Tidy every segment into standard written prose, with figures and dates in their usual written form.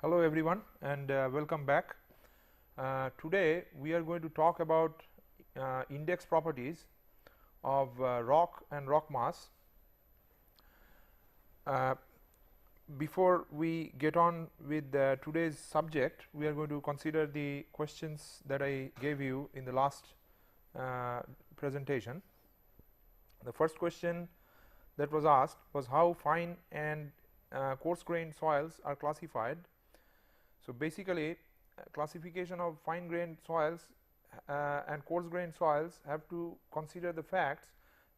Hello everyone and welcome back. Today we are going to talk about index properties of rock and rock mass. Before we get on with today's subject, we are going to consider the questions that I gave you in the last presentation. The first question that was asked was how fine and coarse grained soils are classified. So, basically classification of fine grained soils and coarse grained soils have to consider the facts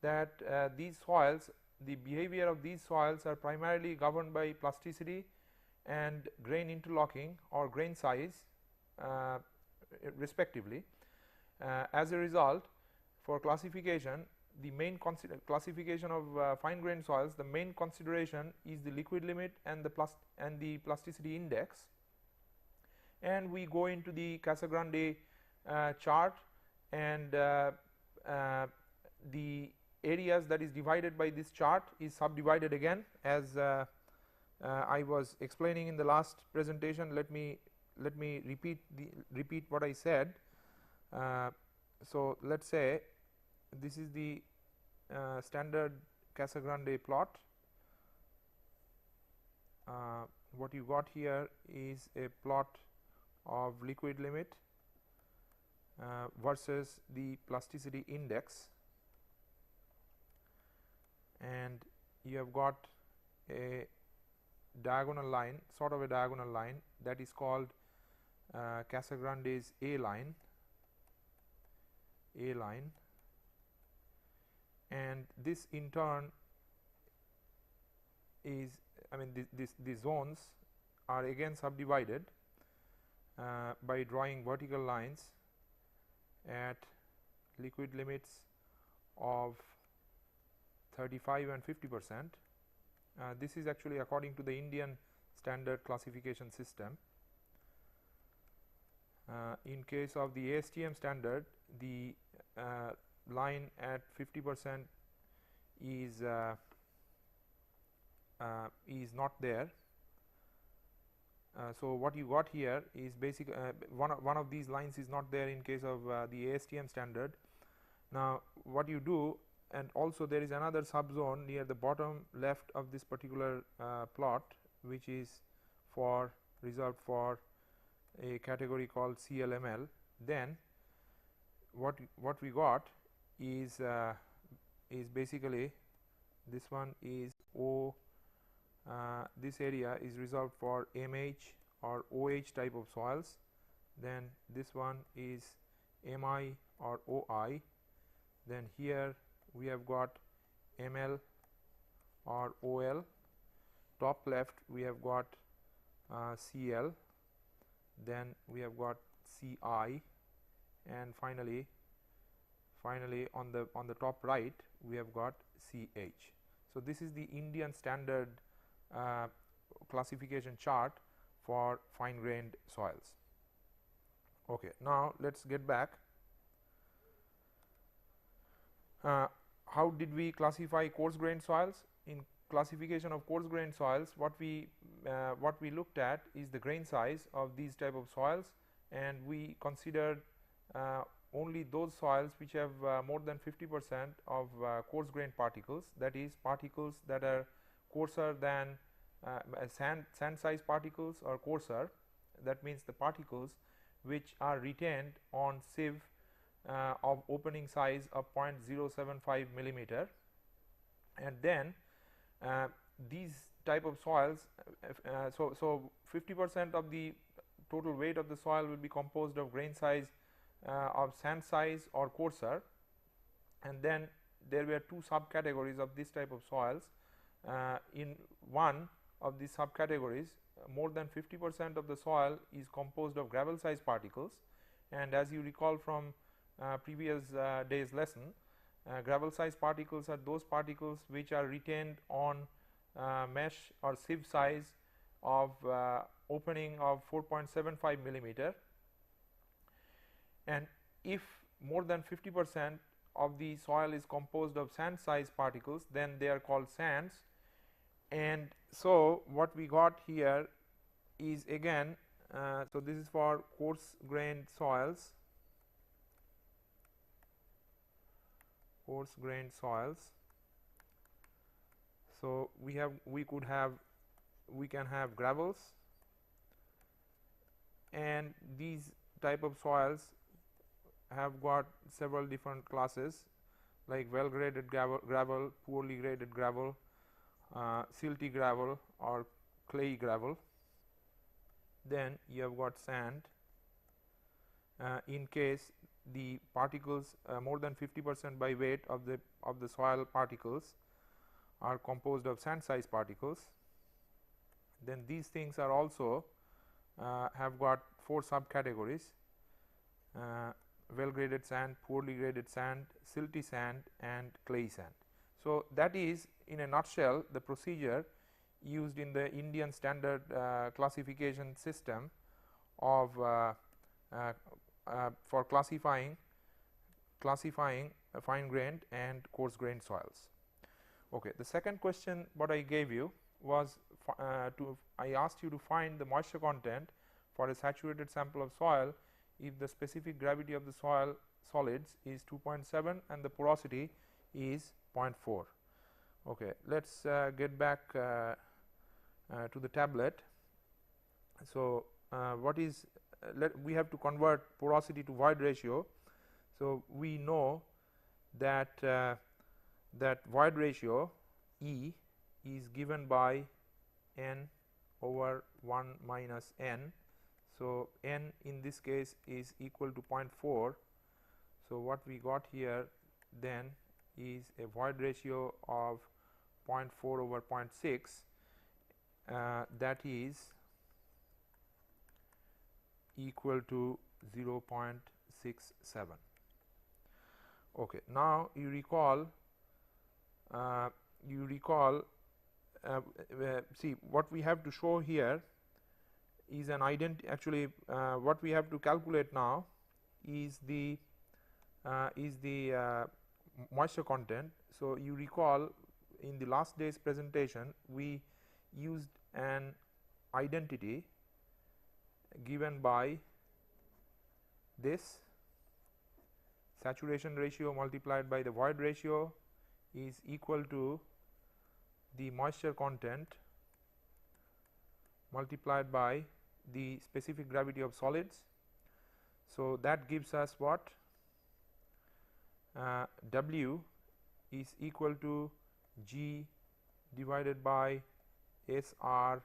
that these soils, the behavior of these soils are primarily governed by plasticity and grain interlocking or grain size respectively. As a result, for classification, the main classification of fine grained soils, the main consideration is the liquid limit and the plasticity index. And we go into the coarsegrained chart, and the areas that is divided by this chart is subdivided again as I was explaining in the last presentation. Let me repeat what I said. So, let us say this is the standard coarsegrained plot. What you got here is a plot of liquid limit versus the plasticity index, and you have got a diagonal line, sort of a diagonal line, that is called coarsegrained's A line, and this in turn is, these zones are again subdivided by drawing vertical lines at liquid limits of 35 and 50%. This is actually according to the Indian standard classification system. In case of the ASTM standard, the line at 50% is not there. So, what you got here is one of these lines is not there in case of the ASTM standard. Now, what you do, and also there is another subzone near the bottom left of this particular plot, which is reserved for a category called CLML. Then what we got is basically this one is O. This area is reserved for MH or OH type of soils. Then this one is MI or OI. Then here we have got ML or OL. Top left we have got CL. Then we have got CI, and finally on the top right we have got CH. So, this is the Indian standard classification chart for fine grained soils. Okay, now let us get back. How did we classify coarse grained soils? In classification of coarse grained soils, what we looked at is the grain size of these type of soils, and we considered only those soils which have more than 50% of coarse grained particles, that is particles that are coarser than sand size particles or coarser. That means the particles which are retained on sieve of opening size of 0.075 millimeter, and then these type of soils, so 50% of the total weight of the soil will be composed of grain size of sand size or coarser, and then there were two subcategories of this type of soils. In one of these subcategories, more than 50% of the soil is composed of gravel size particles, and as you recall from previous day's lesson, gravel size particles are those particles which are retained on mesh or sieve size of opening of 4.75 millimeter, and if more than 50% of the soil is composed of sand size particles, then they are called sands. And so, what we got here is again, so this is for coarse grained soils, So we can have gravels, and these type of soils have got several different classes, like well graded gravel, poorly graded gravel, silty gravel or clayey gravel. Then you have got sand. In case the particles more than 50% by weight of the soil particles are composed of sand size particles, then these things are also have got 4 subcategories: well graded sand, poorly graded sand, silty sand and clay sand. So that is in a nutshell the procedure used in the Indian standard classification system of for classifying fine grained and coarse grained soils. Okay, the second question what I gave you was I asked you to find the moisture content for a saturated sample of soil if the specific gravity of the soil solids is 2.7 and the porosity is 0.4. Okay, let's get back to the tablet. So what is we have to convert porosity to void ratio. So we know that that void ratio E is given by n over 1 minus n. So n in this case is equal to 0.4. So what we got here then is a void ratio of 0.4 over 0.6, that is equal to 0.67. Okay, now you recall see what we have to show here is an actually what we have to calculate now is the moisture content. So you recall in the last day's presentation we used an identity given by this saturation ratio multiplied by the void ratio is equal to the moisture content multiplied by the specific gravity of solids. So that gives us what? W is equal to G divided by SR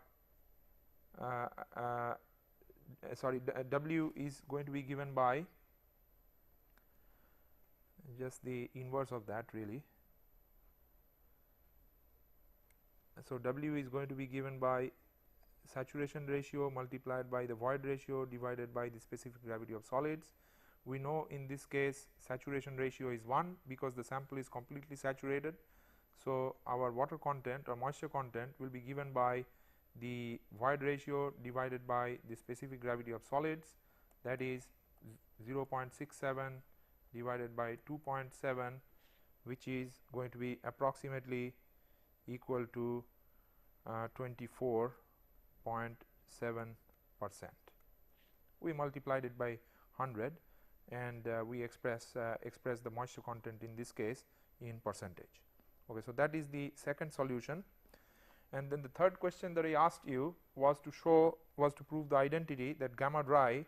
W is going to be given by just the inverse of that really. So W is going to be given by saturation ratio multiplied by the void ratio divided by the specific gravity of solids. We know in this case saturation ratio is 1 because the sample is completely saturated. So our water content or moisture content will be given by the void ratio divided by the specific gravity of solids, that is 0.67 divided by 2.7, which is going to be approximately equal to 24.7%. We multiplied it by 100 and we express the moisture content in this case in percentage. Okay, so that is the second solution. And then the third question that I asked you was to prove the identity that gamma dry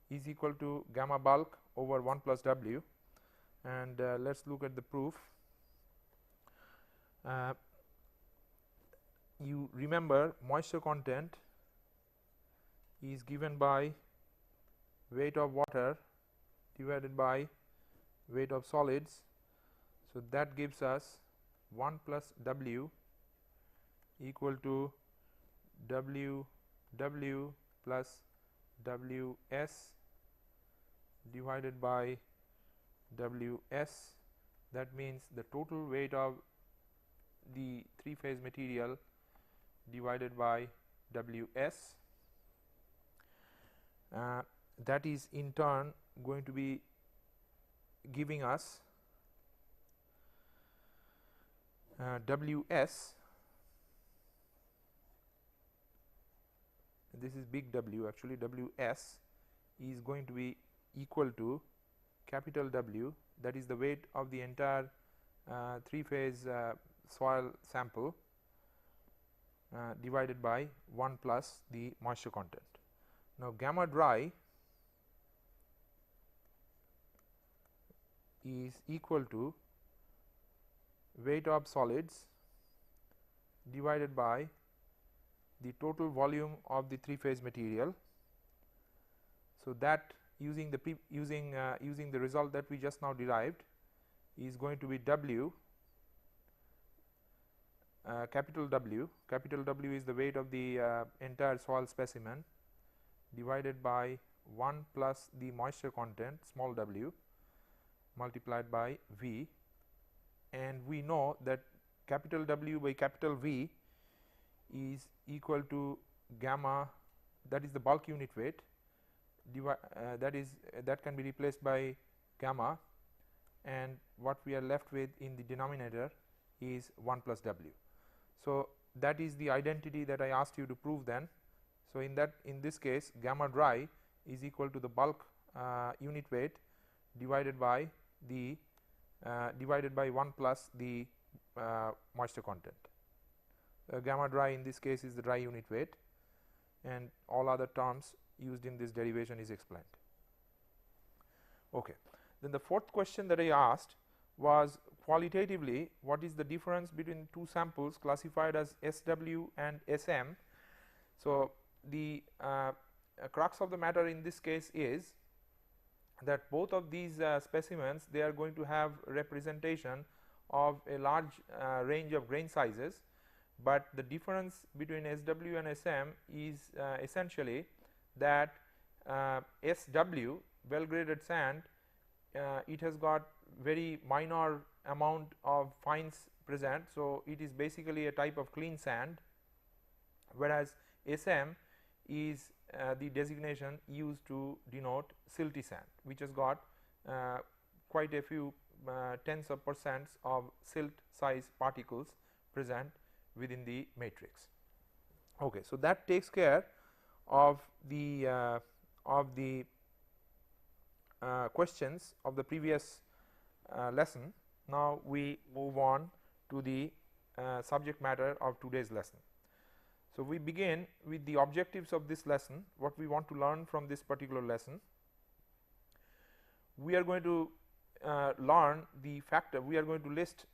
is equal to gamma bulk over 1 plus W, and let's look at the proof. You remember moisture content is given by weight of water divided by weight of solids. So that gives us 1 plus W equal to W plus Ws divided by Ws. That means the total weight of the 3-phase material divided by Ws. That is in turn going to be giving us Ws. this is big W, actually Ws is going to be equal to capital W, that is the weight of the entire 3-phase soil sample divided by 1 plus the moisture content. Now, gamma dry is equal to weight of solids divided by the total volume of the 3-phase material. So, that using the using the result that we just now derived is going to be W, capital W. Capital W is the weight of the entire soil specimen divided by 1 plus the moisture content, small w, multiplied by V, and we know that capital W by capital V is equal to gamma, that is the bulk unit weight, that can be replaced by gamma, and what we are left with in the denominator is 1 plus W. So, that is the identity that I asked you to prove then. So, in this case gamma dry is equal to the bulk unit weight divided by the divided by 1 plus the moisture content. Gamma dry in this case is the dry unit weight, and all other terms used in this derivation is explained. Okay. Then the fourth question that I asked was qualitatively what is the difference between two samples classified as SW and SM. So, the crux of the matter in this case is that both of these specimens, they are going to have representation of a large range of grain sizes, but the difference between SW and SM is essentially that SW, well graded sand, it has got very minor amount of fines present. So, it is basically a type of clean sand, whereas SM is the designation used to denote silty sand, which has got quite a few tens of percents of silt size particles present within the matrix. Okay, so that takes care of the questions of the previous lesson. Now, we move on to the subject matter of today's lesson. So, we begin with the objectives of this lesson, what we want to learn from this particular lesson. We are going to learn the factor, we are going to list,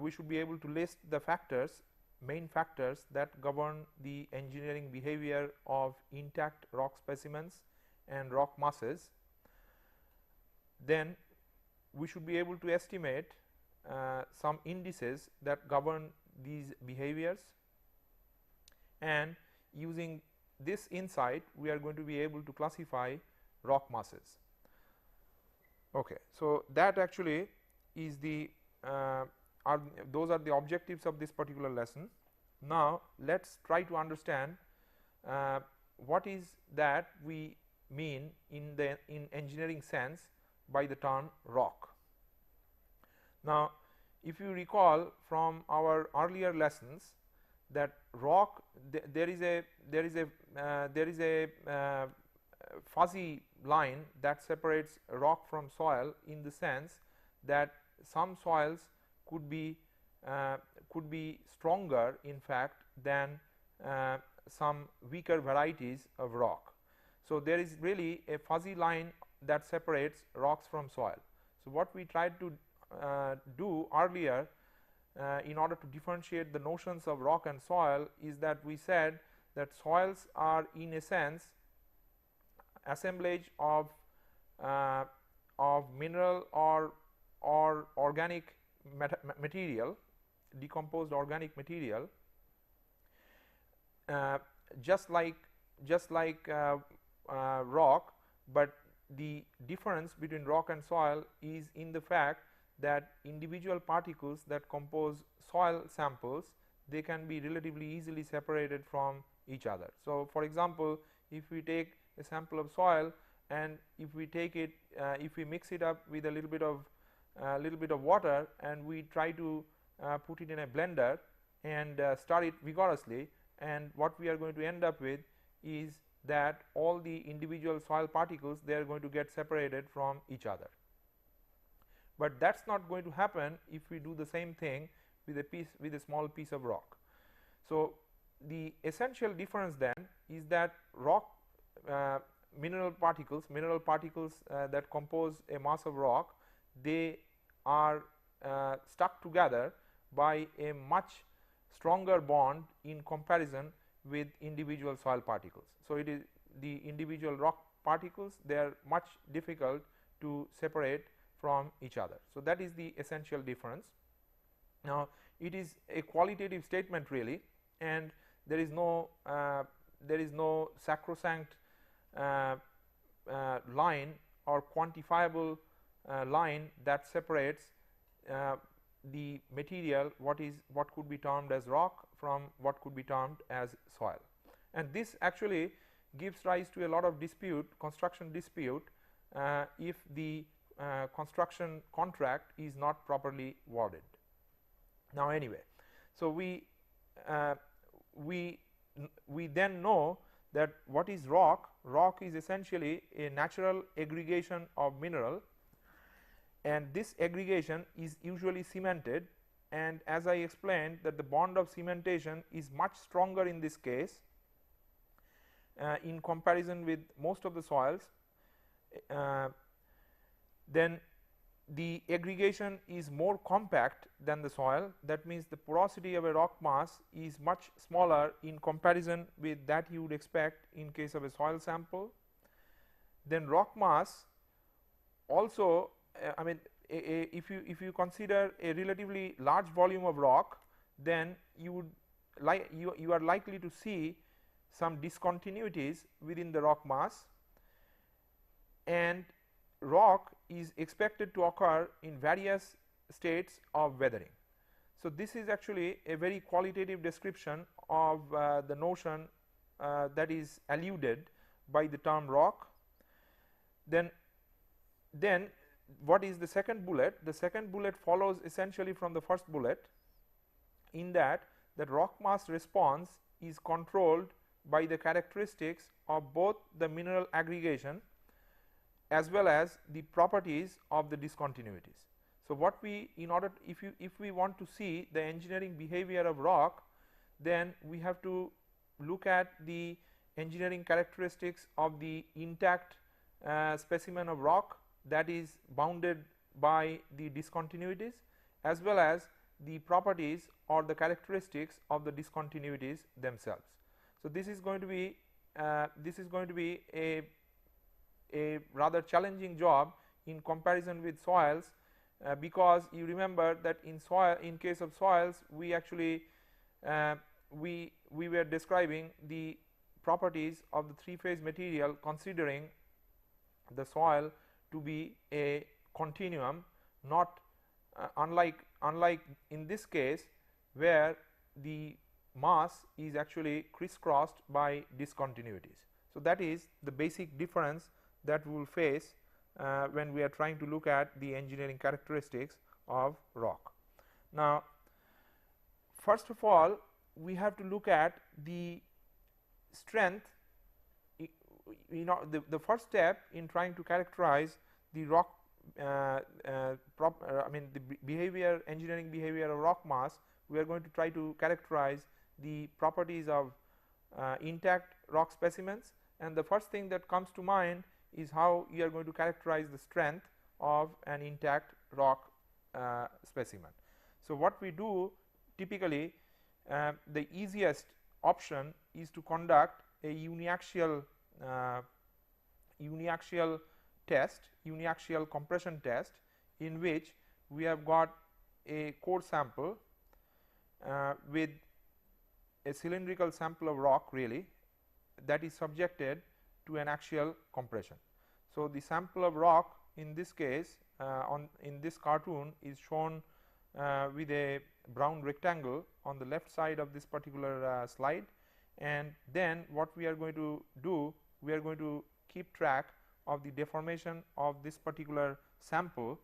we should be able to list the factors, main factors that govern the engineering behavior of intact rock specimens and rock masses. Then we should be able to estimate some indices that govern these behaviors, and using this insight we are going to be able to classify rock masses. Okay. So, that actually is the those are the objectives of this particular lesson. Now, let us try to understand what is that we mean in engineering sense by the term rock. Now, if you recall from our earlier lessons that rock, there is a fuzzy line that separates rock from soil, in the sense that some soils could be stronger in fact than some weaker varieties of rock. So, there is really a fuzzy line that separates rocks from soil. So, what we tried to do earlier in order to differentiate the notions of rock and soil is that we said that soils are in a sense assemblage of mineral or organic material, decomposed organic material, just like rock, but the difference between rock and soil is in the fact that individual particles that compose soil samples, they can be relatively easily separated from each other. So, for example, if we take a sample of soil and if we take it, if we mix it up with a little bit of water and we try to put it in a blender and stir it vigorously, and what we are going to end up with is that all the individual soil particles, they are going to get separated from each other. But that is not going to happen if we do the same thing with a small piece of rock. So the essential difference then is that rock mineral particles that compose a mass of rock, they are stuck together by a much stronger bond in comparison with individual soil particles. So it is the individual rock particles, they are much difficult to separate from each other. So that is the essential difference. Now it is a qualitative statement really, and there is no sacrosanct line or quantifiable line that separates the material what could be termed as rock from what could be termed as soil. And this actually gives rise to a lot of dispute, construction dispute, if the construction contract is not properly worded. Now anyway, so we then know that what is rock. Rock is essentially a natural aggregation of mineral, and this aggregation is usually cemented, and as I explained that the bond of cementation is much stronger in this case in comparison with most of the soils. Then the aggregation is more compact than the soil. That means the porosity of a rock mass is much smaller in comparison with that you would expect in case of a soil sample. Then rock mass also, I mean, if you consider a relatively large volume of rock, then you are likely to see some discontinuities within the rock mass, and rock is expected to occur in various states of weathering. So this is actually a very qualitative description of the notion that is alluded by the term rock. Then what is the second bullet? The second bullet follows essentially from the first bullet, in that rock mass response is controlled by the characteristics of both the mineral aggregation as well as the properties of the discontinuities. So what we, in order to, if we want to see the engineering behavior of rock, then we have to look at the engineering characteristics of the intact specimen of rock that is bounded by the discontinuities, as well as the properties or the characteristics of the discontinuities themselves. So this is going to be a rather challenging job in comparison with soils, because you remember that in case of soils we actually we were describing the properties of the three-phase material, considering the soil to be a continuum, not unlike in this case where the mass is actually crisscrossed by discontinuities. So that is the basic difference that we will face when we are trying to look at the engineering characteristics of rock. Now first of all, we have to look at the strength. You know, the first step in trying to characterize the rock I mean the behavior, engineering behavior of rock mass, we are going to try to characterize the properties of intact rock specimens, and the first thing that comes to mind is how you are going to characterize the strength of an intact rock specimen. So what we do typically, the easiest option is to conduct a uniaxial test, uniaxial compression test, in which we have got a core sample with a cylindrical sample of rock really that is subjected to an axial compression. So the sample of rock in this case in this cartoon is shown with a brown rectangle on the left side of this particular slide, and then what we are going to do, we are going to keep track of the deformation of this particular sample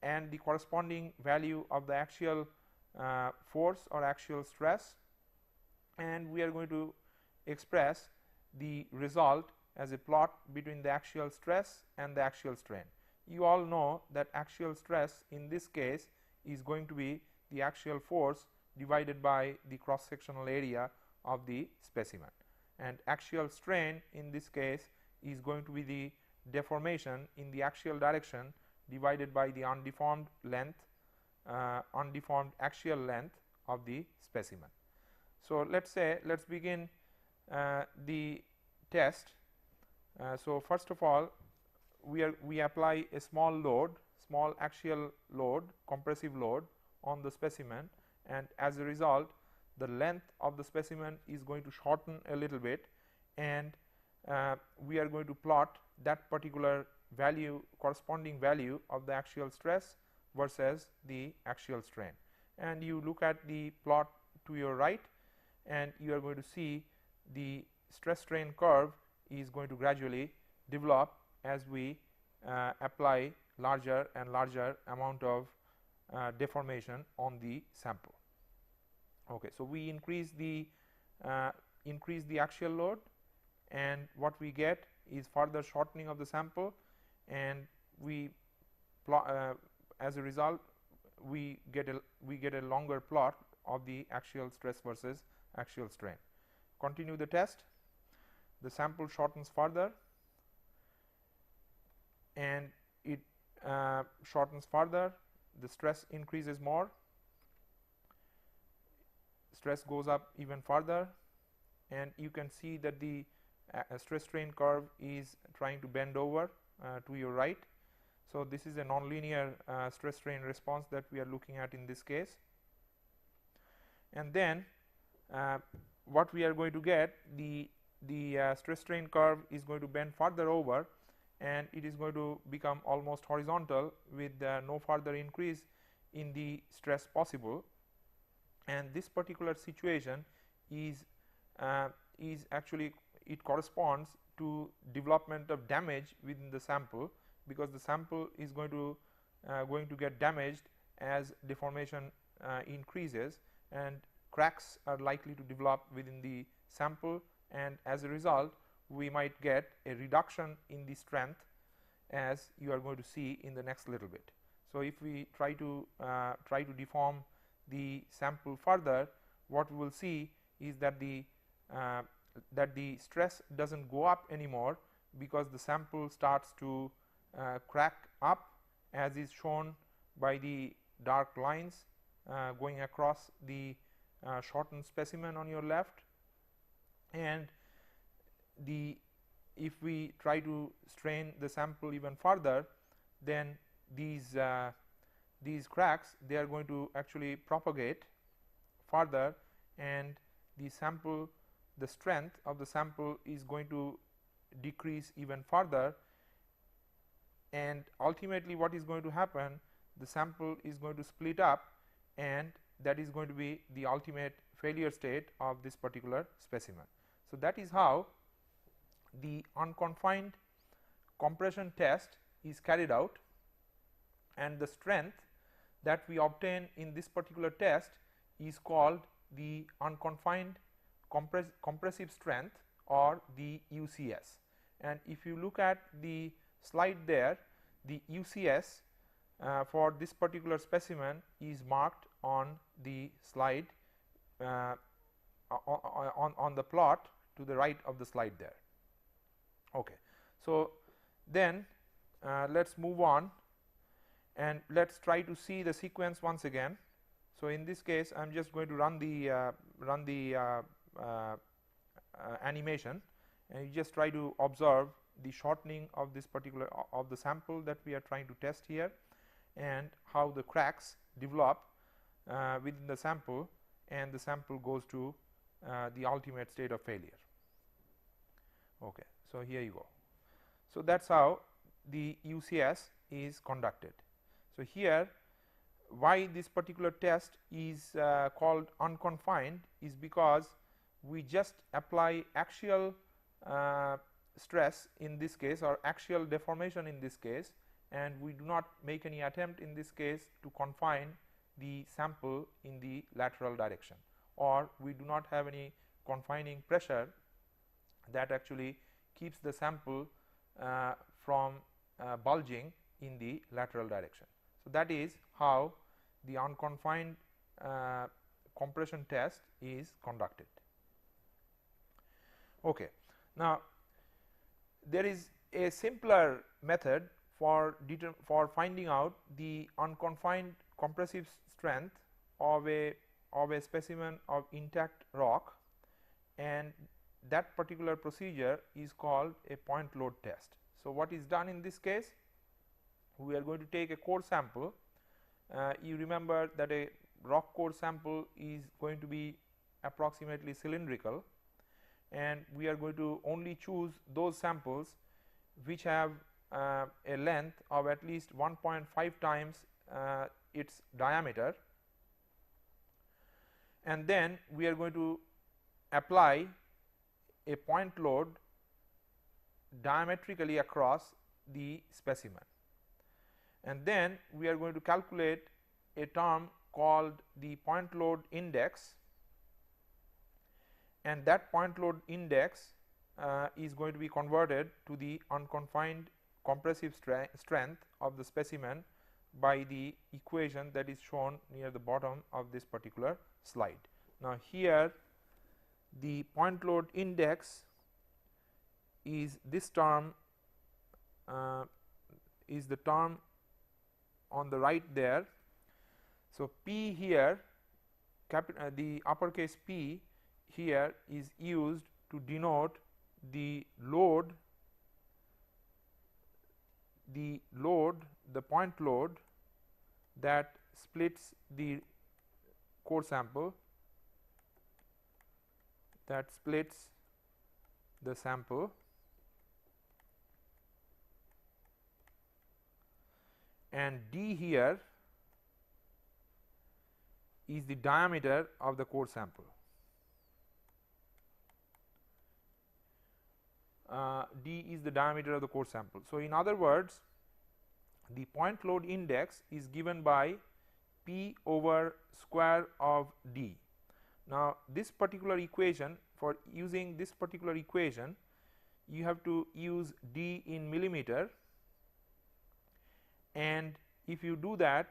and the corresponding value of the axial force or axial stress, and we are going to express the result as a plot between the axial stress and the axial strain. You all know that axial stress in this case is going to be the axial force divided by the cross sectional area of the specimen, and axial strain in this case is going to be the deformation in the axial direction divided by the undeformed length, undeformed axial length of the specimen. So, let us begin the test. So, first of all, we apply a small load, small axial load, compressive load on the specimen, and as a result the length of the specimen is going to shorten a little bit, and we are going to plot that particular value, corresponding value of the axial stress versus the axial strain. And you look at the plot to your right, and you are going to see the stress strain curve is going to gradually develop as we apply larger and larger amount of deformation on the sample. Okay, so we increase the axial load, and what we get is further shortening of the sample, and we as a result we get a longer plot of the axial stress versus axial strain. Continue the test. The sample shortens further, and it shortens further. The stress increases more, stress goes up even further, and you can see that the stress strain curve is trying to bend over to your right. So, this is a nonlinear stress strain response that we are looking at in this case. And then what we are going to get, the stress strain curve is going to bend further over, and it is going to become almost horizontal with no further increase in the stress possible. And this particular situation is actually, it corresponds to development of damage within the sample, because the sample is going to get damaged as deformation increases, and cracks are likely to develop within the sample, and as a result we might get a reduction in the strength, as you are going to see in the next little bit. So, if we try to deform the sample further, what we will see is that the stress does not go up anymore, because the sample starts to crack up, as is shown by the dark lines going across the shortened specimen on your left. And if we try to strain the sample even further, then these cracks, they are going to actually propagate further, and the strength of the sample is going to decrease even further, and ultimately what is going to happen, the sample is going to split up, and that is going to be the ultimate failure state of this particular specimen. So, that is how the unconfined compression test is carried out, and the strength that we obtain in this particular test is called the unconfined compressive strength, or the UCS. And if you look at the slide there, the UCS for this particular specimen is marked on the slide, on the plot to the right of the slide there. Okay. So, then let us move on, and let us try to see the sequence once again. So, in this case I am just going to run the animation, and you just try to observe the shortening of this particular of the sample that we are trying to test here, and how the cracks develop within the sample, and the sample goes to the ultimate state of failure. Okay. So, here you go. So, that is how the UCS is conducted. So, here why this particular test is called unconfined is because we just apply axial stress in this case, or axial deformation in this case, and we do not make any attempt in this case to confine the sample in the lateral direction, or we do not have any confining pressure that actually keeps the sample from bulging in the lateral direction. So, that is how the unconfined compression test is conducted. Okay. Now, there is a simpler method for finding out the unconfined compressive strength of a specimen of intact rock, and that particular procedure is called a point load test. So, what is done in this case? We are going to take a core sample. You remember that a rock core sample is going to be approximately cylindrical, and we are going to only choose those samples which have a length of at least 1.5 times its diameter, and then we are going to apply a point load diametrically across the specimen, and then we are going to calculate a term called the point load index, and that point load index is going to be converted to the unconfined compressive strength of the specimen by the equation that is shown near the bottom of this particular slide. Now, here the point load index is this term, is the term on the right there. So, P here, the uppercase P here is used to denote the load, the point load that splits the core sample, that splits the sample, and D here is the diameter of the core sample. D is the diameter of the core sample. So, in other words, the point load index is given by P over square of D. Now, this particular equation, for using this particular equation, you have to use D in millimeter, and if you do that,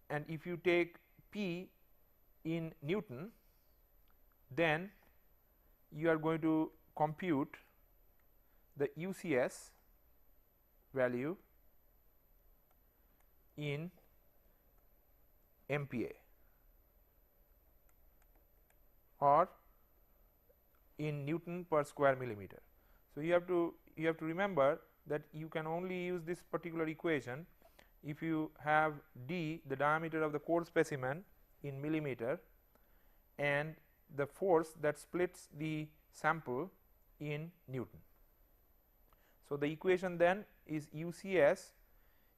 and if you take P in Newton, then you are going to compute the UCS value in MPa or in Newton per square millimeter. So, you have to remember that you can only use this particular equation if you have D, the diameter of the core specimen, in millimeter, and the force that splits the sample in Newton. So, the equation then is UCS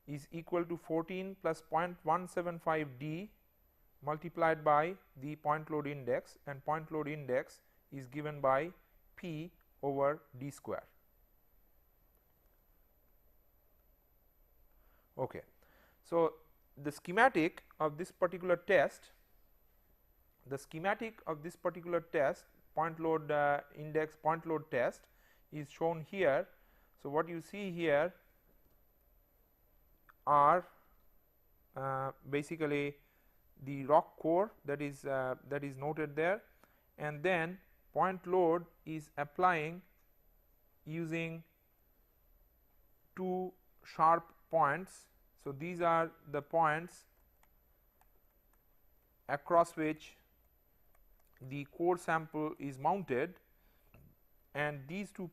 is equal to 14 plus 0.175 D multiplied by the point load index, and point load index is given by P over D square. Okay. So, the schematic of this particular test, point load index point load test, is shown here. So, what you see here are basically the rock core that is noted there, and then point load is applying using two sharp points. So, these are the points across which the core sample is mounted, and these two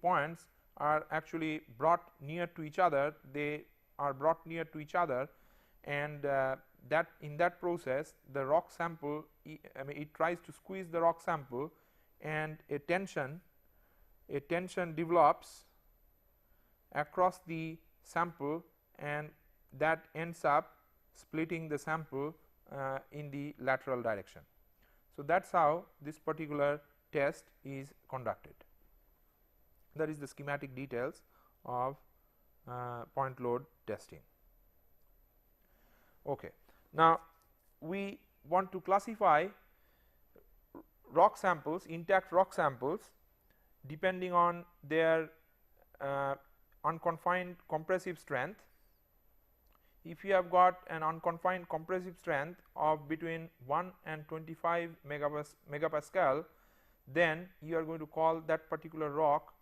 points are actually brought near to each other. They are brought near to each other, and that in that process the rock sample, it tries to squeeze the rock sample, and a tension develops across the sample, and that ends up splitting the sample in the lateral direction. So, that is how this particular test is conducted. That is the schematic details of point load testing. Okay. Now, we want to classify rock samples, intact rock samples, depending on their unconfined compressive strength. If you have got an unconfined compressive strength of between 1 and 25 megapascal, then you are going to call that particular rock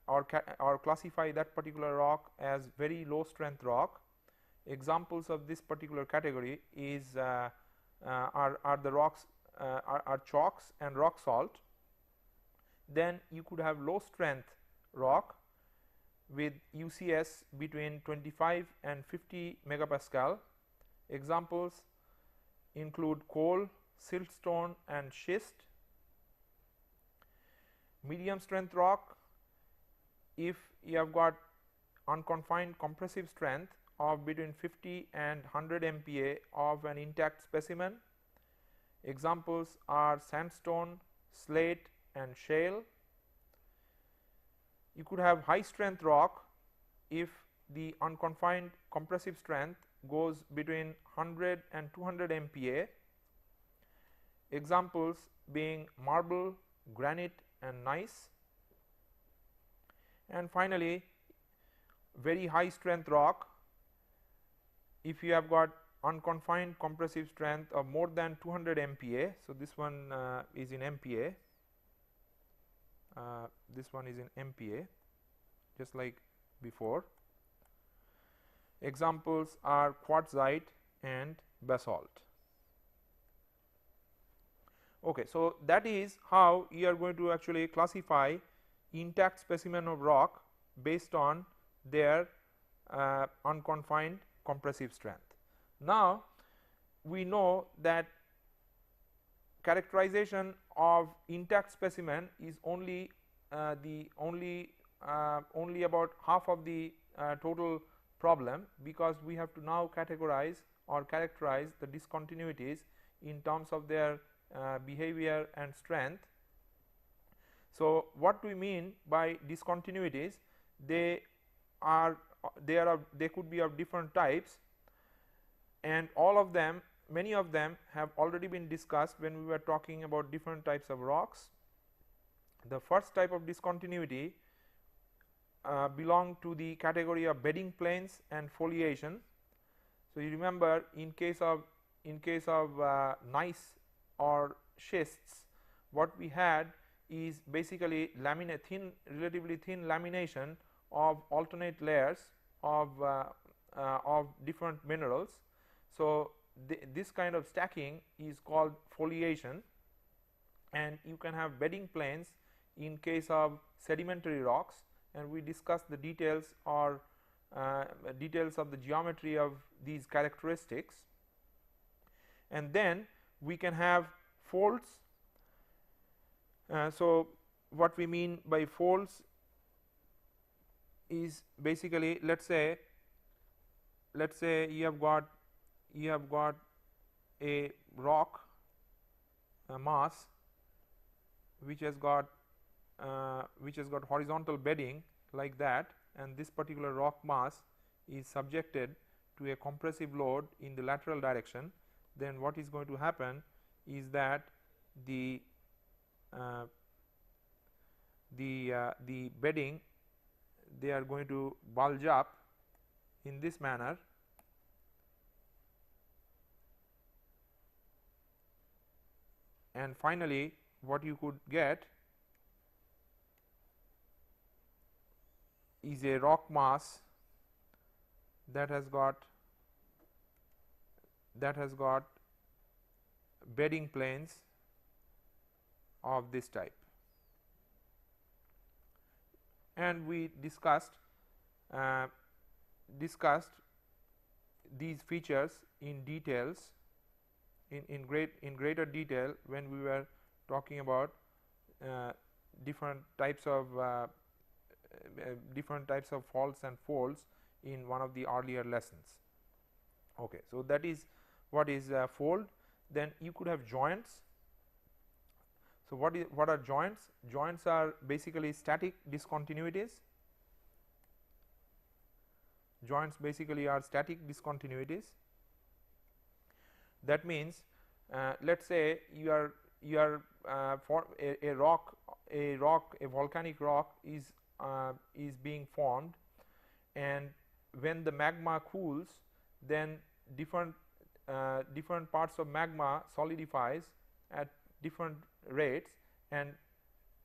or classify that particular rock as very low strength rock. Examples of this particular category is are the rocks are chalks and rock salt. Then you could have low strength rock with UCS between 25 and 50 megapascal. Examples include coal, siltstone and schist. Medium strength rock, if you have got unconfined compressive strength of between 50 and 100 MPa of an intact specimen. Examples are sandstone, slate and shale. You could have high strength rock if the unconfined compressive strength goes between 100 and 200 MPa. Examples being marble, granite and gneiss. And finally, very high strength rock, if you have got unconfined compressive strength of more than 200 MPa. So, this one is in MPa, this one is in MPa, just like before. Examples are quartzite and basalt. Okay, so that is how you are going to actually classify intact specimen of rock based on their unconfined compressive strength. Now, we know that characterization of intact specimen is only only about half of the total problem, because we have to now categorize or characterize the discontinuities in terms of their behavior and strength. So, what do we mean by discontinuities? They could be of different types, and all of them, many of them have already been discussed when we were talking about different types of rocks. The first type of discontinuity belong to the category of bedding planes and foliation. So, you remember in case of gneiss or schists, what we had is basically relatively thin lamination of alternate layers of different minerals. So, this kind of stacking is called foliation, and you can have bedding planes in case of sedimentary rocks, and we discussed the details or details of the geometry of these characteristics. And then we can have folds. So, what we mean by folds is basically, let's say you have got a rock mass which has got horizontal bedding like that, and this particular rock mass is subjected to a compressive load in the lateral direction. Then what is going to happen is that the bedding, they are going to bulge up in this manner, and finally what you could get is a rock mass that has got bedding planes of this type. And we discussed these features in details in greater detail when we were talking about different types of faults and folds in one of the earlier lessons. Okay, so that is what is fold. Then you could have joints. So, what are joints? Joints are basically static discontinuities. Joints basically are static discontinuities. That means, let us say you are for a volcanic rock is being formed, and when the magma cools, then different parts of magma solidifies at different rates, and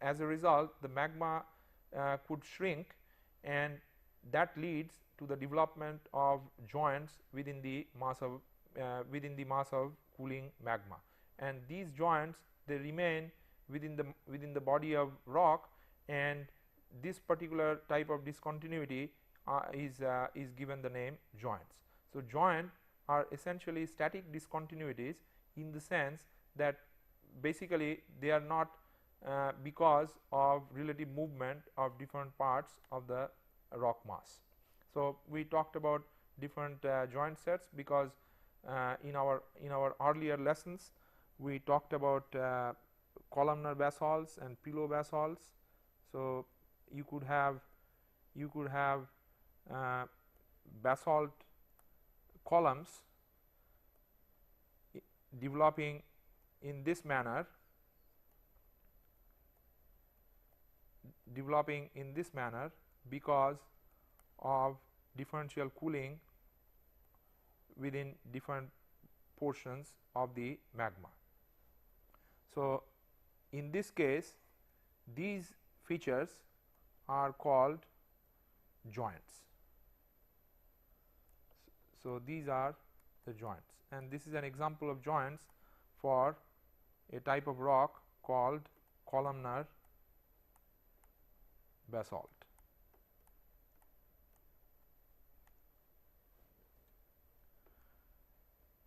as a result the magma could shrink, and that leads to the development of joints within the mass of cooling magma, and these joints, they remain within the body of rock, and this particular type of discontinuity is given the name joints. So, joint are essentially static discontinuities in the sense that basically they are not because of relative movement of different parts of the rock mass. So, we talked about different joint sets because in our earlier lessons we talked about columnar basalts and pillow basalts. So, you could have basalt columns developing in this manner, because of differential cooling within different portions of the magma. So, in this case these features are called joints. So, these are the joints, and this is an example of joints for a type of rock called columnar basalt.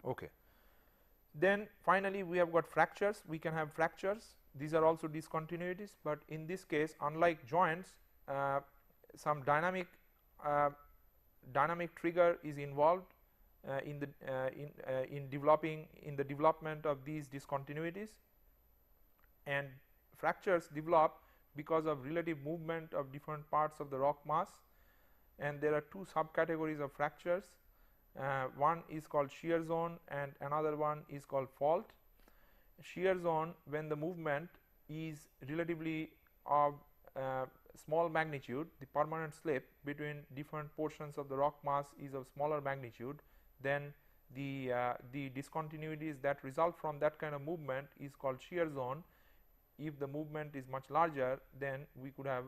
Okay. Then finally, we have got fractures. We can have fractures. These are also discontinuities, but in this case, unlike joints, some dynamic trigger is involved in the development of these discontinuities, and fractures develop because of relative movement of different parts of the rock mass, and there are two subcategories of fractures. One is called shear zone and another one is called fault. Shear zone, when the movement is relatively of small magnitude, the permanent slip between different portions of the rock mass is of smaller magnitude, then the discontinuities that result from that kind of movement is called shear zone. If the movement is much larger, then we could have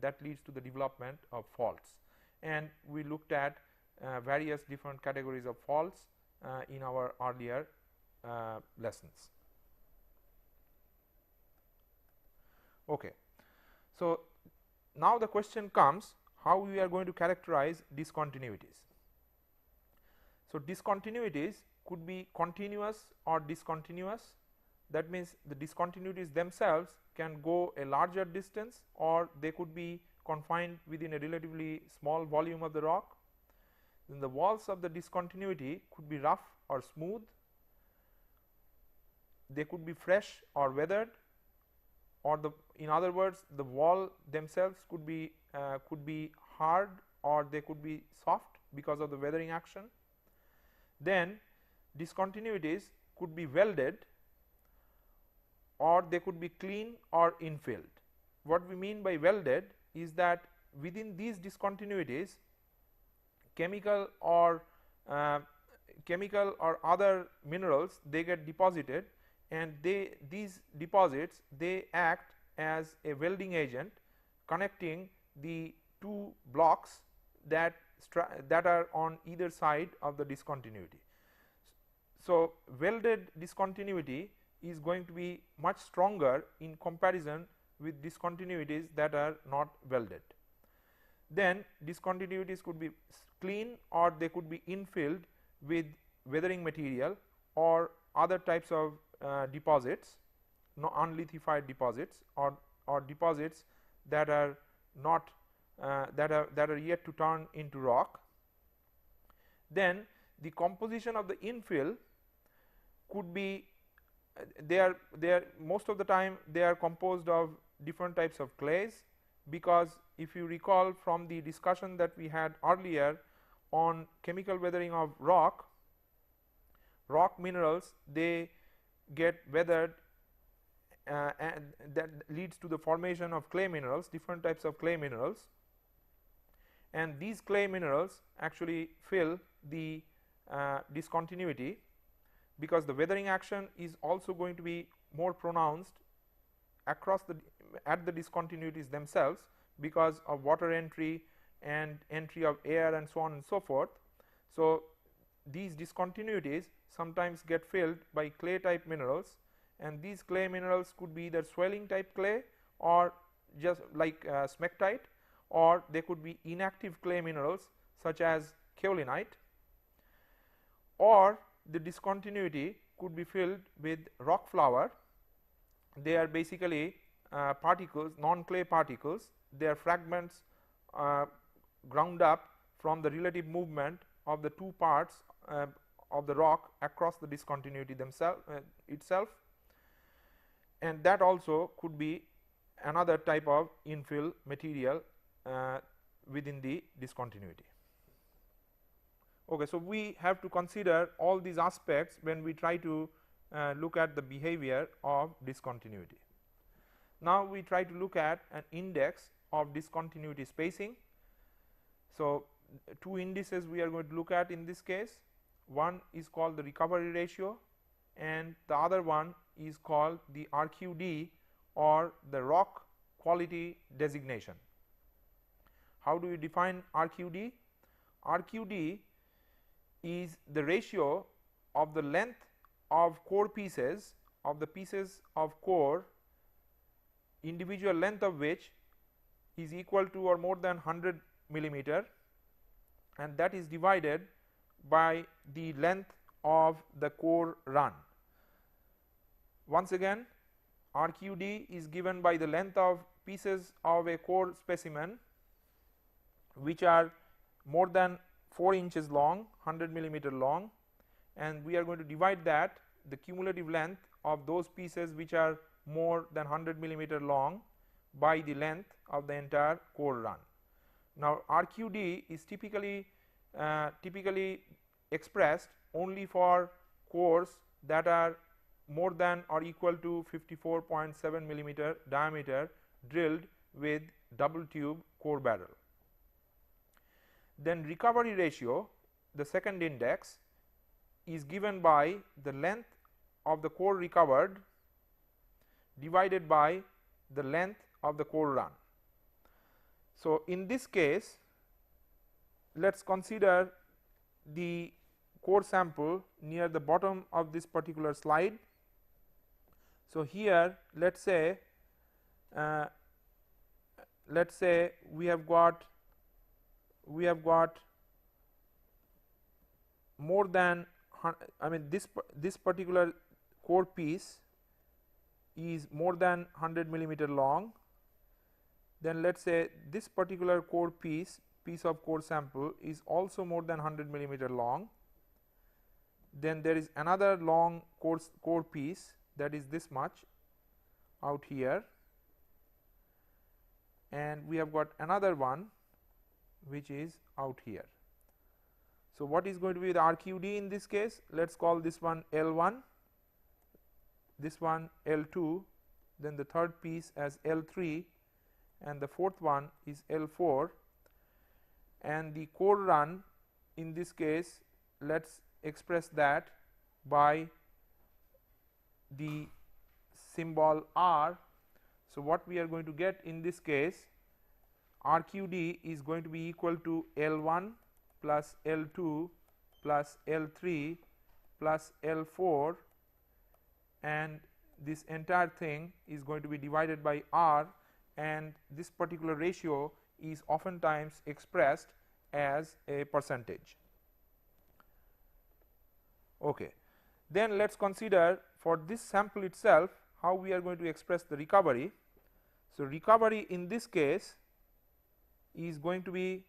that leads to the development of faults, and we looked at various different categories of faults in our earlier lessons. Okay. So, now the question comes, how we are going to characterize discontinuities. So, discontinuities could be continuous or discontinuous. That means, the discontinuities themselves can go a larger distance, or they could be confined within a relatively small volume of the rock. Then the walls of the discontinuity could be rough or smooth, they could be fresh or weathered, or in other words, the wall themselves could be hard, or they could be soft because of the weathering action. Then discontinuities could be welded, or they could be clean or infilled. What we mean by welded is that within these discontinuities, chemical or other minerals, they get deposited, and these deposits, they act as a welding agent connecting the two blocks that are on either side of the discontinuity. So, welded discontinuity is going to be much stronger in comparison with discontinuities that are not welded. Then discontinuities could be clean, or they could be infilled with weathering material or other types of deposits, no unlithified deposits, or deposits that are not that are yet to turn into rock. Then the composition of the infill could be they are most of the time they are composed of different types of clays, because if you recall from the discussion that we had earlier on chemical weathering of rock minerals, they get weathered, and that leads to the formation of clay minerals, different types of clay minerals, and these clay minerals actually fill the discontinuity, because the weathering action is also going to be more pronounced across the at the discontinuities themselves, because of water entry and entry of air and so on and so forth. So, these discontinuities sometimes get filled by clay type minerals, and these clay minerals could be either swelling type clay or just like smectite, or they could be inactive clay minerals such as kaolinite, or the discontinuity could be filled with rock flour. They are basically particles, non-clay particles. They are fragments ground up from the relative movement of the two parts of the rock across the discontinuity itself, and that also could be another type of infill material within the discontinuity. Okay, so we have to consider all these aspects when we try to look at the behavior of discontinuity. Now, we try to look at an index of discontinuity spacing. So, two indices we are going to look at in this case. One is called the recovery ratio, and the other one is called the RQD, or the rock quality designation. How do we define RQD? RQD is the ratio of the length of core pieces, of the pieces of core, individual length of which is equal to or more than 100 millimeter, and that is divided by the length of the core run. Once again, RQD is given by the length of pieces of a core specimen which are more than 4 inches long, 100 millimeter long, and we are going to divide that, the cumulative length of those pieces which are more than 100 millimeter long, by the length of the entire core run. Now, RQD is typically expressed only for cores that are more than or equal to 54.7 millimeter diameter, drilled with double tube core barrel. Then recovery ratio, the second index, is given by the length of the core recovered divided by the length of the core run. So, in this case, let us consider the core sample near the bottom of this particular slide. So, here let us say we have got more than, I mean this particular core piece is more than 100 millimeter long. Then let us say this particular core piece of core sample is also more than 100 millimeter long. Then there is another long core piece that is this much out here, and we have got another one which is out here. So, what is going to be the RQD in this case? Let us call this one L1, this one L2, then the third piece as L3, and the fourth one is L4, and the core run in this case, let us express that by the symbol R. So, what we are going to get in this case, RQD is going to be equal to L1 plus L2 plus L3 plus L4, and this entire thing is going to be divided by R, and this particular ratio is oftentimes expressed as a percentage. Okay. Then let us consider for this sample itself how we are going to express the recovery. So, recovery in this case is going to be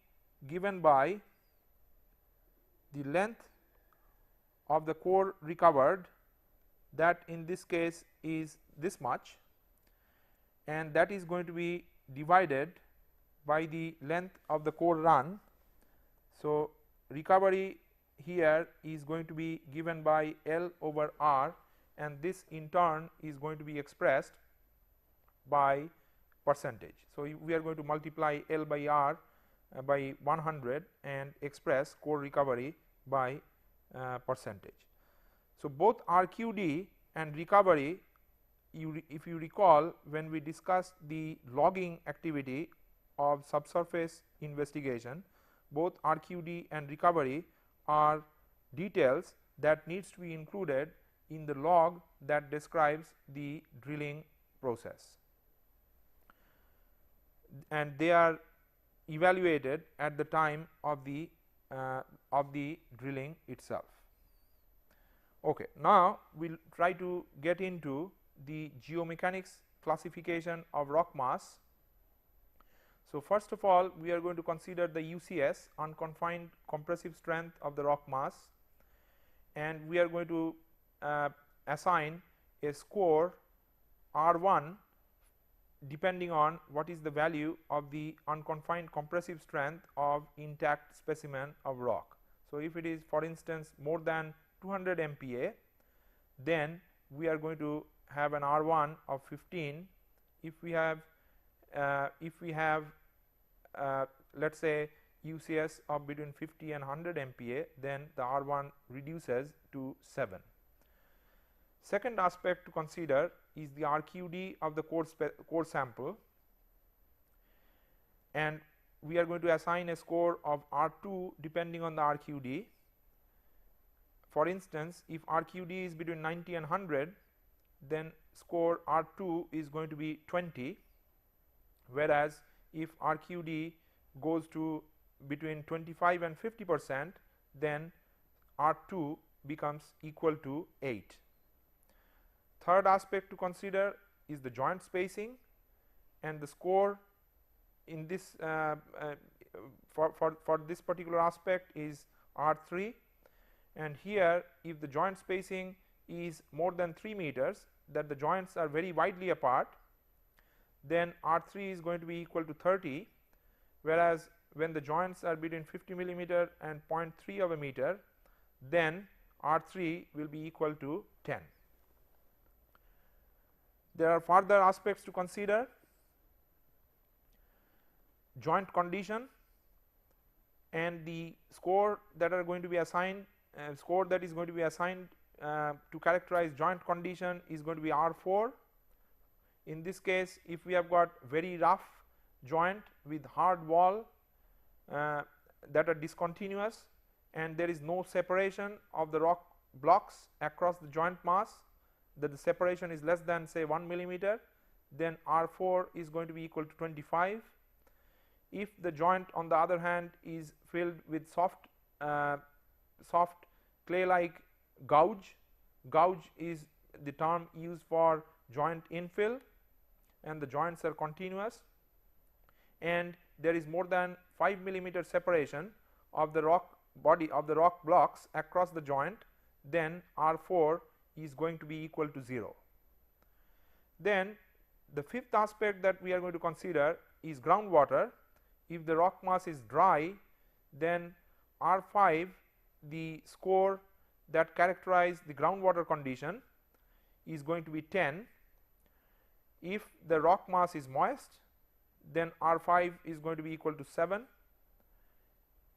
given by the length of the core recovered, that in this case is this much, and that is going to be divided by the length of the core run. So, recovery here is going to be given by L over R, and this in turn is going to be expressed by percentage. So, we are going to multiply L by R by 100 and express core recovery by percentage. So, both RQD and recovery, if you recall, when we discussed the logging activity of subsurface investigation, both RQD and recovery are details that needs to be included in the log that describes the drilling process, and they are evaluated at the time of the drilling itself. Okay. Now, we will try to get into the geomechanics classification of rock mass. So, first of all, we are going to consider the UCS, unconfined compressive strength of the rock mass, and we are going to assign a score R1 depending on what is the value of the unconfined compressive strength of intact specimen of rock. So, if it is for instance more than 200 MPa, then we are going to have an R1 of 15. If we have let us say UCS of between 50 and 100 MPa, then the R1 reduces to 7. Second aspect to consider is the RQD of the core sample, and we are going to assign a score of R2 depending on the RQD. For instance, if RQD is between 90 and 100, then score R2 is going to be 20, whereas if RQD goes to between 25 and 50%, then R2 becomes equal to 8. Third aspect to consider is the joint spacing, and the score in this for this particular aspect is R3, and here if the joint spacing is more than 3 meters, that the joints are very widely apart, then R3 is going to be equal to 30, whereas when the joints are between 50 millimeter and 0.3 of a meter, then R3 will be equal to 10. There are further aspects to consider: joint condition, and the score that are going to be assigned, to characterize joint condition is going to be R4. In this case, if we have got very rough joint with hard wall that are discontinuous, and there is no separation of the rock blocks across the joint mass, that the separation is less than say 1 millimeter, then R4 is going to be equal to 25. If the joint on the other hand is filled with soft clay like gouge is the term used for joint infill, and the joints are continuous, and there is more than 5 millimeter separation of the rock body of the rock blocks across the joint, then R4 is going to be equal to 0. Then the fifth aspect that we are going to consider is groundwater. If the rock mass is dry, then R5, the score that characterize the groundwater condition, is going to be 10. If the rock mass is moist, then R5 is going to be equal to 7.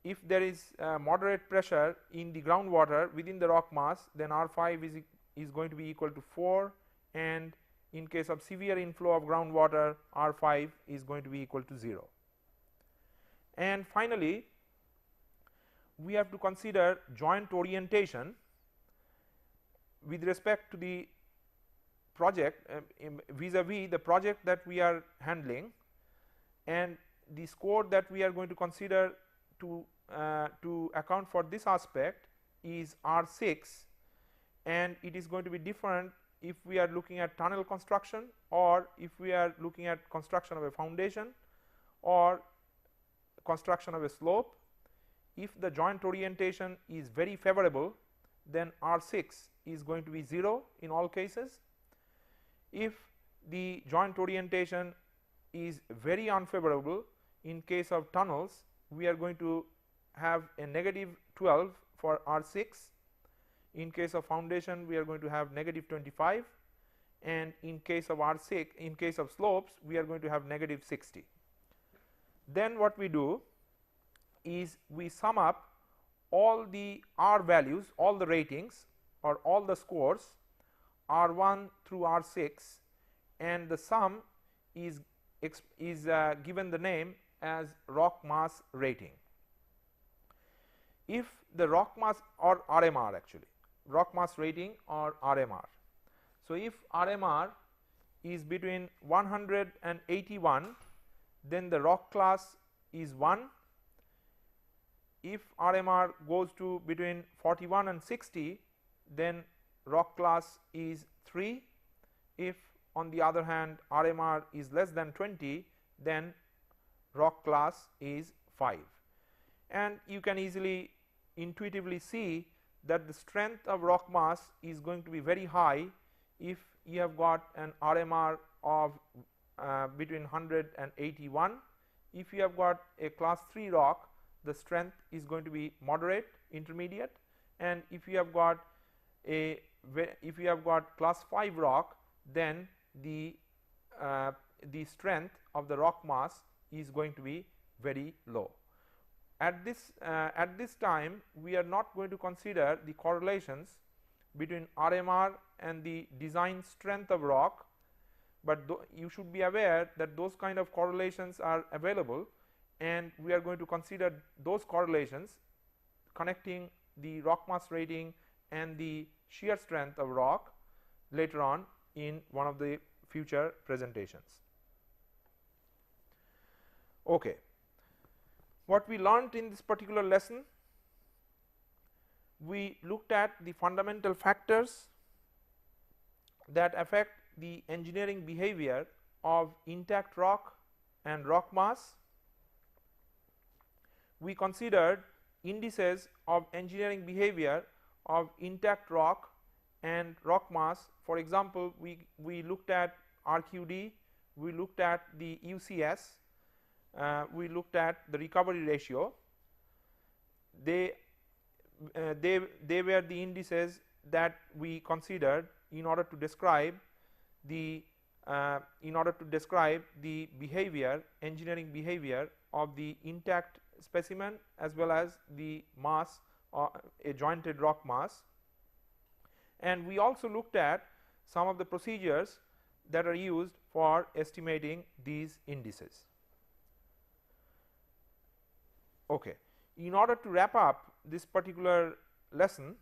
If there is moderate pressure in the groundwater within the rock mass, then R5 is going to be equal to 4, and in case of severe inflow of groundwater, R5 is going to be equal to 0. And finally, we have to consider joint orientation with respect to the project vis-a-vis the project that we are handling, and the score that we are going to consider to account for this aspect is R6, and it is going to be different if we are looking at tunnel construction, or if we are looking at construction of a foundation or construction of a slope. If the joint orientation is very favorable, then R6 is going to be 0 in all cases. If the joint orientation is very unfavorable, in case of tunnels, we are going to have a negative 12 for R6. In case of foundation, we are going to have negative 25, and in case of R6, in case of slopes, we are going to have negative 60. Then what we do is we sum up all the R values, all the ratings or all the scores R1 through R6, and the sum is given the name as rock mass rating. If the rock mass, or RMR, actually rock mass rating or RMR. So, if RMR is between 100 and 81, then the rock class is 1. If RMR goes to between 41 and 60, then rock class is 3. If on the other hand RMR is less than 20, then rock class is 5. And you can easily intuitively see that the strength of rock mass is going to be very high if you have got an RMR of between 100 and 81. If you have got a class 3 rock, the strength is going to be moderate, intermediate, and if you have got class 5 rock, then the strength of the rock mass is going to be very low. At this time, we are not going to consider the correlations between RMR and the design strength of rock, but you should be aware that those kind of correlations are available, and we are going to consider those correlations connecting the rock mass rating and the shear strength of rock later on in one of the future presentations. Okay. What we learnt in this particular lesson, we looked at the fundamental factors that affect the engineering behavior of intact rock and rock mass. We considered indices of engineering behavior of intact rock and rock mass. For example, we looked at RQD, we looked at the UCS, we looked at the recovery ratio. They were the indices that we considered in order to describe the behavior, engineering behavior of the intact specimen as well as the mass, a jointed rock mass. And we also looked at some of the procedures that are used for estimating these indices. Okay. In order to wrap up this particular lesson,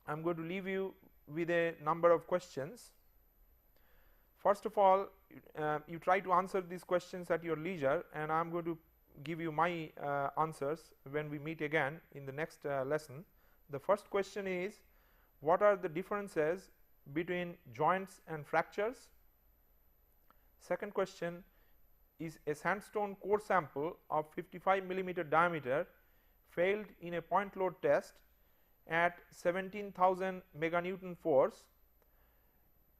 I am going to leave you with a number of questions. First of all, you try to answer these questions at your leisure, and I am going to give you my answers when we meet again in the next lesson. The first question is, what are the differences between joints and fractures? Second question, is a sandstone core sample of 55 millimeter diameter failed in a point load test at 17,000 meganewton force,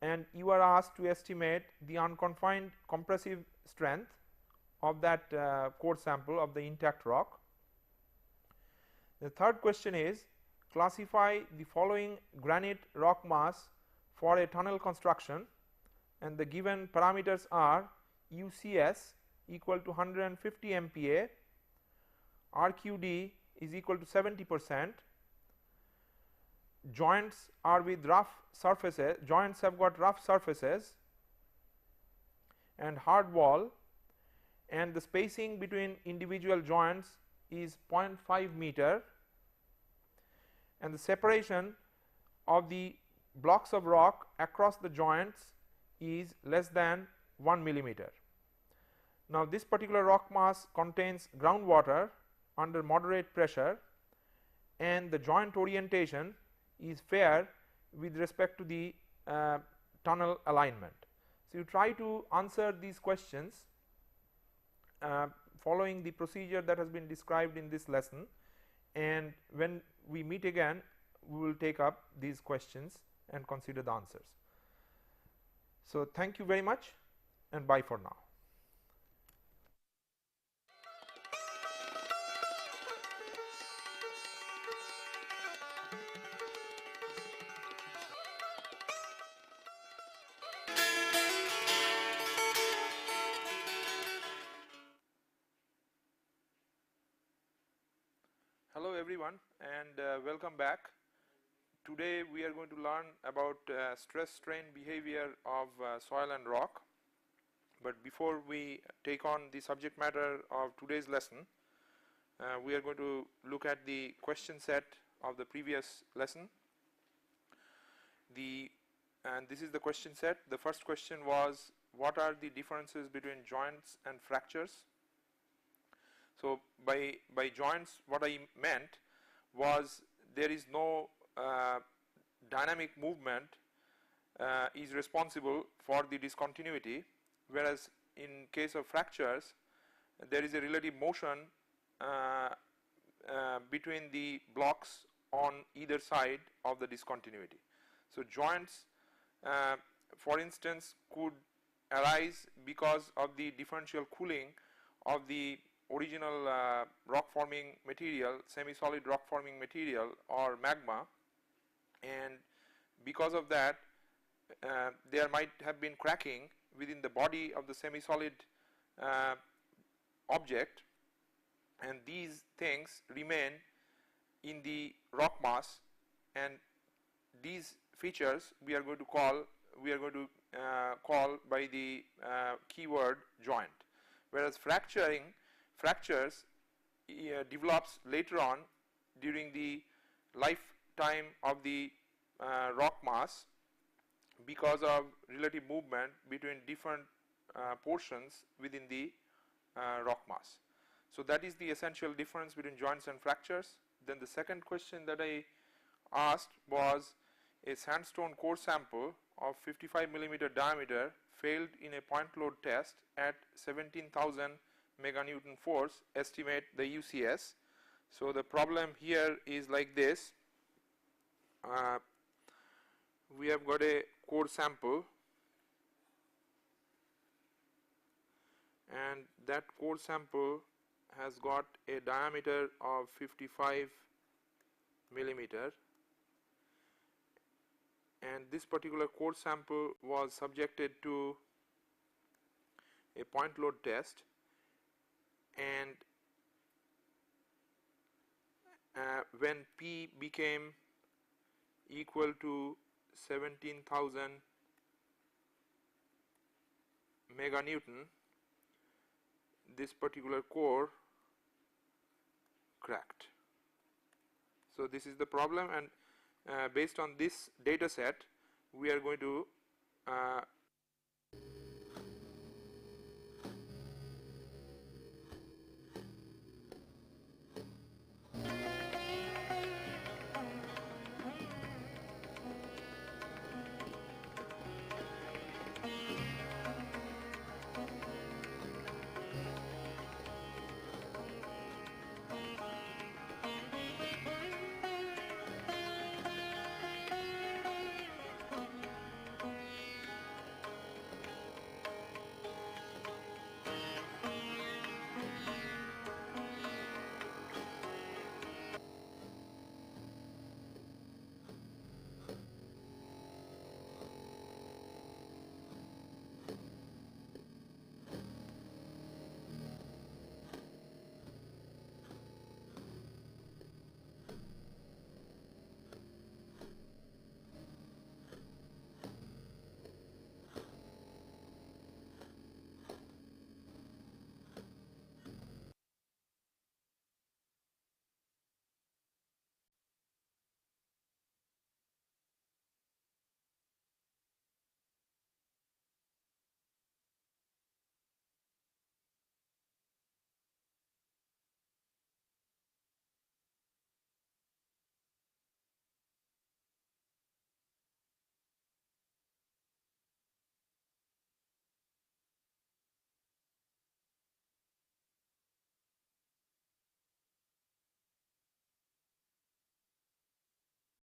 and you are asked to estimate the unconfined compressive strength of that core sample of the intact rock. The third question is, classify the following granite rock mass for a tunnel construction, and the given parameters are UCS equal to 150 MPa, RQD is equal to 70%, joints are with rough surfaces, joints have got rough surfaces and hard wall, and the spacing between individual joints is 0.5 meter, and the separation of the blocks of rock across the joints is less than 1 millimeter. Now, this particular rock mass contains groundwater under moderate pressure, and the joint orientation is fair with respect to the tunnel alignment. So, you try to answer these questions following the procedure that has been described in this lesson, and when we meet again, we will take up these questions and consider the answers. So, thank you very much, and bye for now. everyone, and welcome back. Today we are going to learn about stress strain behavior of soil and rock. But before we take on the subject matter of today's lesson, we are going to look at the question set of the previous lesson. And this is the question set. The first question was, what are the differences between joints and fractures? So by joints, what I meant was there is no dynamic movement is responsible for the discontinuity, whereas in case of fractures there is a relative motion between the blocks on either side of the discontinuity. So joints, for instance, could arise because of the differential cooling of the original rock forming material, semi-solid rock forming material or magma, and because of that there might have been cracking within the body of the semi-solid object, and these things remain in the rock mass, and these features we are going to call by the keyword joint, whereas fractures develops later on during the lifetime of the rock mass because of relative movement between different portions within the rock mass. So that is the essential difference between joints and fractures. Then the second question that I asked was, a sandstone core sample of 55 millimeter diameter failed in a point load test at 17,000 meganewton force, estimate the UCS. So the problem here is like this. We have got a core sample, and that core sample has got a diameter of 55 millimeter, and this particular core sample was subjected to a point load test, and when P became equal to 17,000 meganewton, this particular core cracked. So this is the problem, and based on this data set we are going to